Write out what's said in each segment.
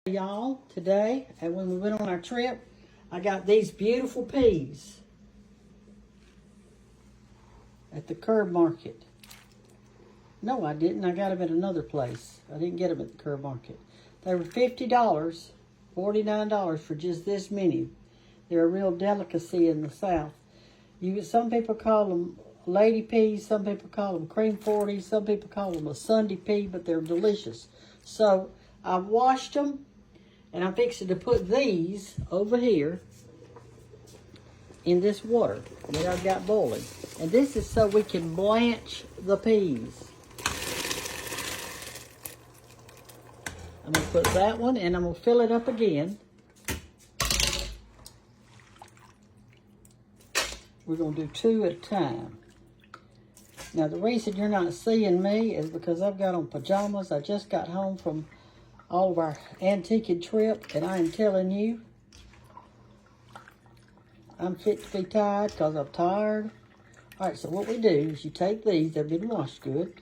Y'all, today, and when we went on our trip, I got these beautiful peas at the curb market. No, I didn't. I got them at another place. I didn't get them at the curb market. They were $50, $49 for just this many. They're a real delicacy in the South. Some people call them lady peas, some people call them cream 40, some people call them a Sunday pea, but they're delicious. So I washed them, and I'm fixing to put these over here in this water that I've got boiling. And this is so we can blanch the peas. I'm going to put that one, and I'm going to fill it up again. We're going to do 2 at a time. Now, the reason you're not seeing me is because I've got on pajamas. I just got home from all of our antiquing trip, and I am telling you, I'm fit to be tired because I'm tired. All right, so what we do is you take these, they've been washed good,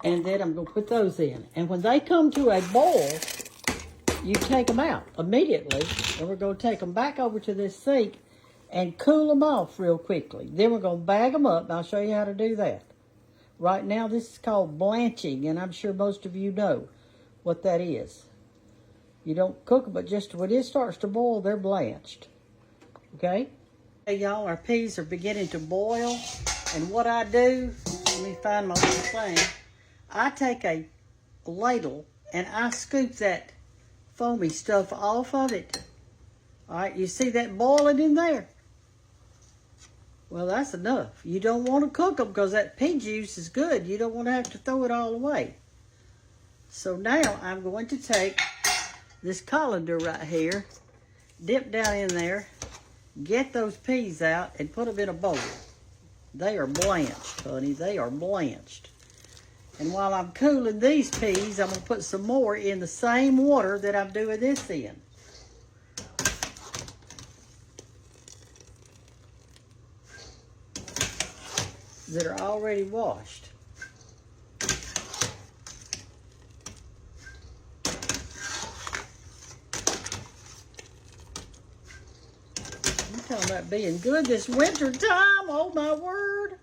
and then I'm going to put those in. And when they come to a boil, you take them out immediately, and we're going to take them back over to this sink and cool them off real quickly. Then we're going to bag them up, and I'll show you how to do that. Right now, this is called blanching, and I'm sure most of you know what that is. You don't cook them, but just when it starts to boil, they're blanched. Okay? Hey, y'all, our peas are beginning to boil, and what I do, let me find my little thing. I take a ladle, and I scoop that foamy stuff off of it. All right, you see that boiling in there? Well, that's enough. You don't want to cook them because that pea juice is good. You don't want to have to throw it all away. So now I'm going to take this colander right here, dip down in there, get those peas out, and put them in a bowl. They are blanched, honey. They are blanched. And while I'm cooling these peas, I'm going to put some more in the same water that I'm doing this in. That are already washed. I'm talking about being good this winter time, oh my word.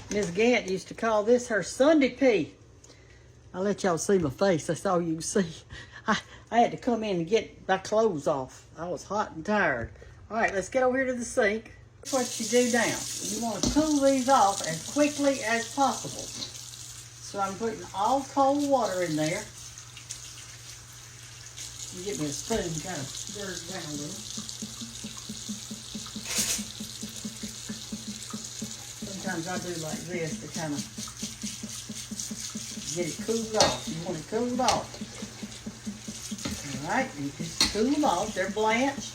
Miss Gantt used to call this her Sunday pea. I'll let y'all see my face, that's all you can see. I had to come in and get my clothes off. I was hot and tired. All right, let's get over here to the sink. That's what you do now. You want to cool these off as quickly as possible. So I'm putting all cold water in there. You get me a spoon, kind of stir it down a little. Sometimes I do like this to kind of get it cooled off. You want it cooled off. All right, you just cool them off. They're blanched.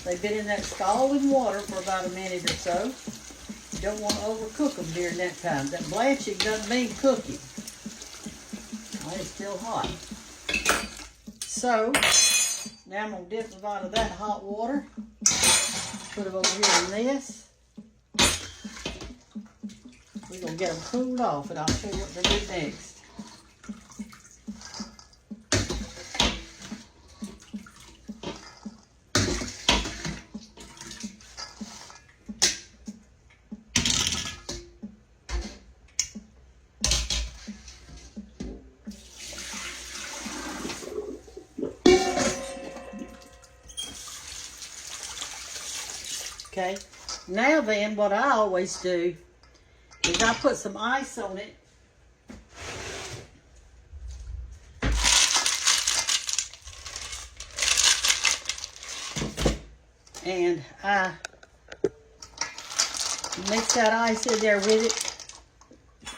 They've been in that scalding water for about a minute or so. You don't want to overcook them during that time. That blanching doesn't mean cooking. All right, it's still hot. So, now I'm going to dip them out of that hot water. Put them over here in this. We're going to get them cooled off, and I'll show you what to do next. Okay, now then, what I always do is I put some ice on it. And I mix that ice in there with it.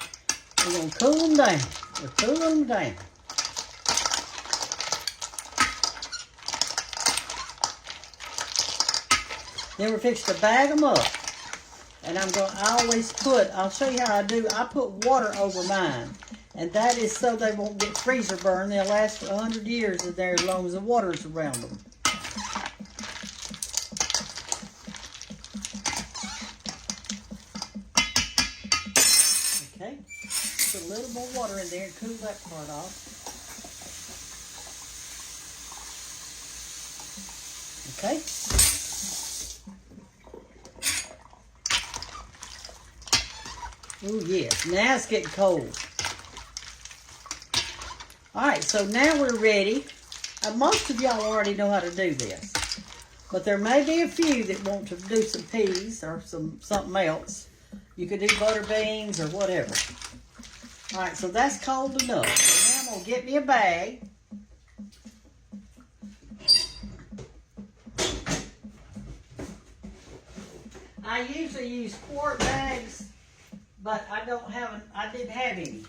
We're going to cool them down. We're cooling them down. Then we're fixing to bag them up. And I'll show you how I do. I put water over mine. And that is so they won't get freezer burn. They'll last 100 years in there as long as the water's around them. a little more water in there and cool that part off. Okay. Oh, yes. Now it's getting cold. All right, so now we're ready. Most of y'all already know how to do this. But there may be a few that want to do some peas or something else. You could do butter beans or whatever. All right, so that's cold enough. So now I'm going to get me a bag. I usually use quart bags, but I didn't have any.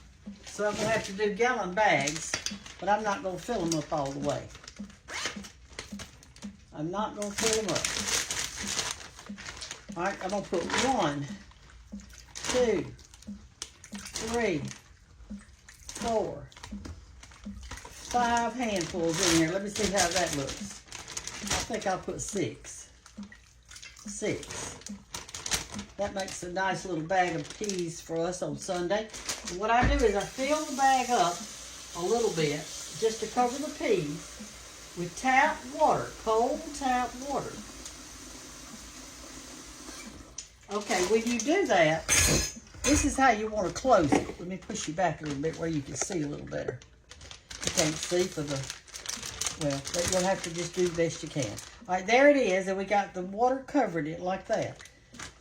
So I'm going to have to do gallon bags, but I'm not going to fill them up all the way. I'm not going to fill them up. All right, I'm going to put 1, 2, 3, 4, 5 handfuls in here. Let me see how that looks. I think I'll put 6. 6. That makes a nice little bag of peas for us on Sunday. And what I do is I fill the bag up a little bit just to cover the peas with tap water, cold tap water. Okay, when you do that, this is how you want to close it. Let me push you back a little bit where you can see a little better. You can't see for the, well, you'll have to just do the best you can. All right, there it is, and we got the water covered it like that.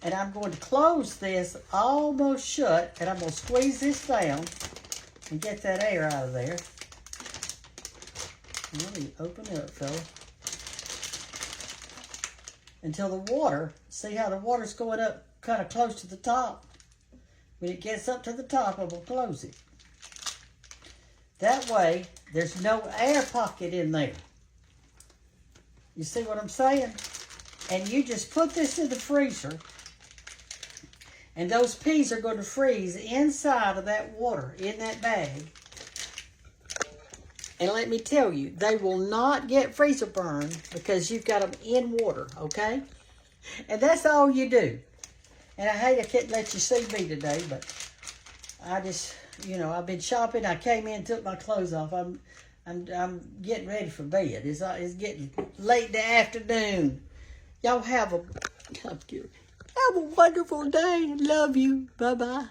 And I'm going to close this almost shut, and I'm going to squeeze this down and get that air out of there. Let me open it up, fella. Until the water, see how the water's going up kind of close to the top? When it gets up to the top, I'm going to close it. That way, there's no air pocket in there. You see what I'm saying? And you just put this in the freezer, and those peas are going to freeze inside of that water, in that bag. And let me tell you, they will not get freezer burned because you've got them in water, okay? And that's all you do. And I hate I couldn't let you see me today, but I just, you know, I've been shopping. I came in, took my clothes off. I'm getting ready for bed. It's getting late in the afternoon. Y'all have a wonderful day. Love you. Bye-bye.